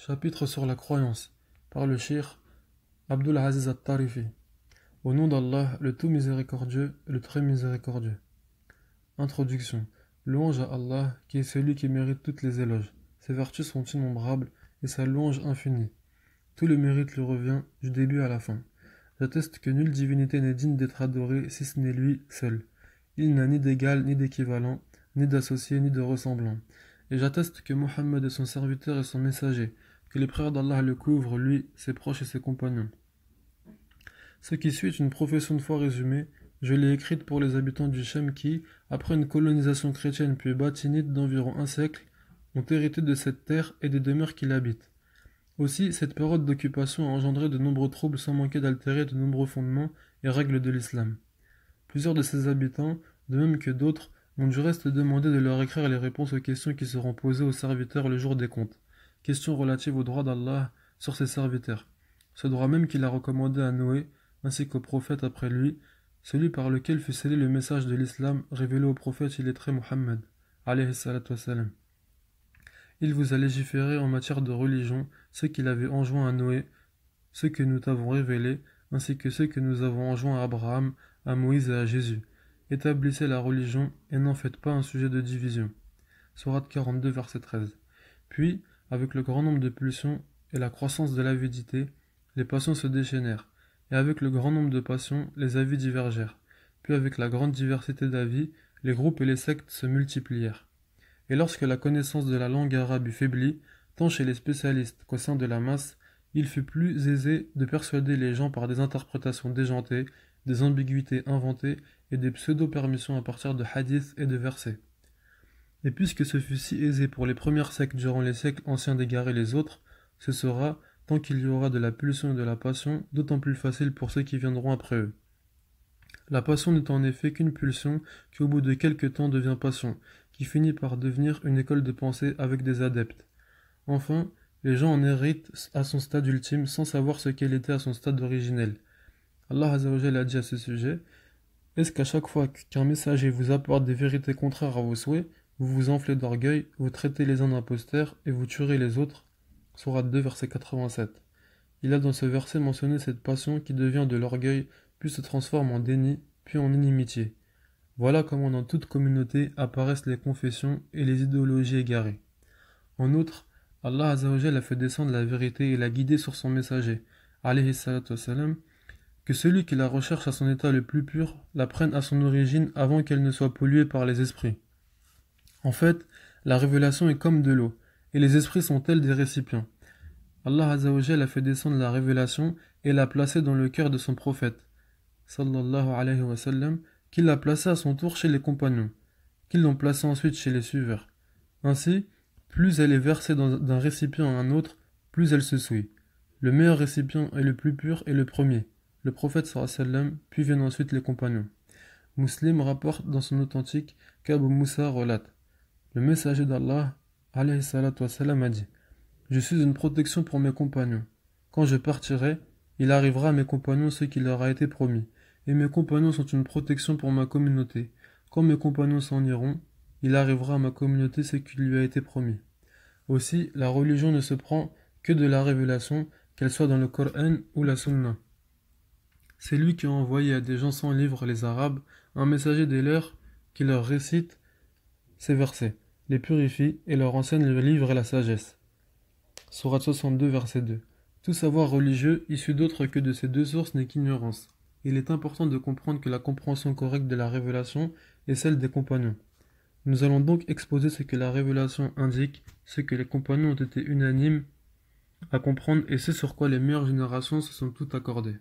Chapitre sur la croyance, par le cheikh Abdul Aziz At-Tarifi. Au nom d'Allah, le tout miséricordieux, le très miséricordieux. Introduction. Louange à Allah, qui est celui qui mérite toutes les éloges. Ses vertus sont innombrables et sa louange infinie. Tout le mérite lui revient, du début à la fin. J'atteste que nulle divinité n'est digne d'être adorée si ce n'est lui seul. Il n'a ni d'égal, ni d'équivalent, ni d'associé, ni de ressemblant. Et j'atteste que Mohammed est son serviteur et son messager, que les prières d'Allah le couvrent, lui, ses proches et ses compagnons. Ce qui suit est une profession de foi résumée. Je l'ai écrite pour les habitants du Chem qui, après une colonisation chrétienne puis bâtinite d'environ un siècle, ont hérité de cette terre et des demeures qui l'habitent. Aussi, cette période d'occupation a engendré de nombreux troubles sans manquer d'altérer de nombreux fondements et règles de l'islam. Plusieurs de ses habitants, de même que d'autres, m'ont du reste demandé de leur écrire les réponses aux questions qui seront posées aux serviteurs le jour des comptes. Questions relatives au droit d'Allah sur ses serviteurs. Ce droit même qu'il a recommandé à Noé, ainsi qu'aux prophètes après lui, celui par lequel fut scellé le message de l'islam révélé au prophète illettré Muhammad, alayhi salatu wassalam. Il vous a légiféré en matière de religion ce qu'il avait enjoint à Noé, ce que nous t'avons révélé, ainsi que ce que nous avons enjoint à Abraham, à Moïse et à Jésus. Établissez la religion et n'en faites pas un sujet de division. Sourate 42, verset 13. Puis, avec le grand nombre de pulsions et la croissance de l'avidité, les passions se déchaînèrent, et avec le grand nombre de passions, les avis divergèrent. Puis avec la grande diversité d'avis, les groupes et les sectes se multiplièrent. Et lorsque la connaissance de la langue arabe eut faibli, tant chez les spécialistes qu'au sein de la masse, il fut plus aisé de persuader les gens par des interprétations déjantées, des ambiguïtés inventées et des pseudo-permissions à partir de hadiths et de versets. Et puisque ce fut si aisé pour les premières sectes durant les siècles anciens d'égarer les autres, ce sera, tant qu'il y aura de la pulsion et de la passion, d'autant plus facile pour ceux qui viendront après eux. La passion n'est en effet qu'une pulsion qui au bout de quelque temps devient passion, qui finit par devenir une école de pensée avec des adeptes. Enfin, les gens en héritent à son stade ultime sans savoir ce qu'elle était à son stade originel. Allah Azza wa Jalla a dit à ce sujet: est-ce qu'à chaque fois qu'un messager vous apporte des vérités contraires à vos souhaits, vous vous enflez d'orgueil, vous traitez les uns d'imposteurs et vous tuerez les autres? Sourate 2, verset 87. Il a dans ce verset mentionné cette passion qui devient de l'orgueil, puis se transforme en déni, puis en inimitié. Voilà comment dans toute communauté apparaissent les confessions et les idéologies égarées. En outre, Allah Azza wa Jalla a fait descendre la vérité et l'a guidé sur son messager, alayhi salatu wassalam, que celui qui la recherche à son état le plus pur la prenne à son origine avant qu'elle ne soit polluée par les esprits. En fait, la révélation est comme de l'eau, et les esprits sont tels des récipients. Allah Azza wa Jalla a fait descendre la révélation et l'a placée dans le cœur de son prophète, sallallahu alayhi wa sallam, qui l'a placée à son tour chez les compagnons, qui l'ont placée ensuite chez les suiveurs. Ainsi, plus elle est versée d'un récipient à un autre, plus elle se souille. Le meilleur récipient et le plus pur est le premier, le prophète sallallahu alayhi wa sallam, puis viennent ensuite les compagnons. Muslim rapporte dans son authentique qu'Abu Moussa relate: le messager d'Allah, alayhi salatu wassalam, a dit: je suis une protection pour mes compagnons. Quand je partirai, il arrivera à mes compagnons ce qui leur a été promis, et mes compagnons sont une protection pour ma communauté. Quand mes compagnons s'en iront, il arrivera à ma communauté ce qui lui a été promis. Aussi, la religion ne se prend que de la révélation, qu'elle soit dans le Coran ou la Sunna. C'est lui qui a envoyé à des gens sans livre, les Arabes, un messager des leurs qui leur récite ces versets, les purifie et leur enseigne le livre et la sagesse. Sourate 62, verset 2. Tout savoir religieux issu d'autre que de ces deux sources n'est qu'ignorance. Il est important de comprendre que la compréhension correcte de la révélation est celle des compagnons. Nous allons donc exposer ce que la révélation indique, ce que les compagnons ont été unanimes à comprendre et ce sur quoi les meilleures générations se sont toutes accordées.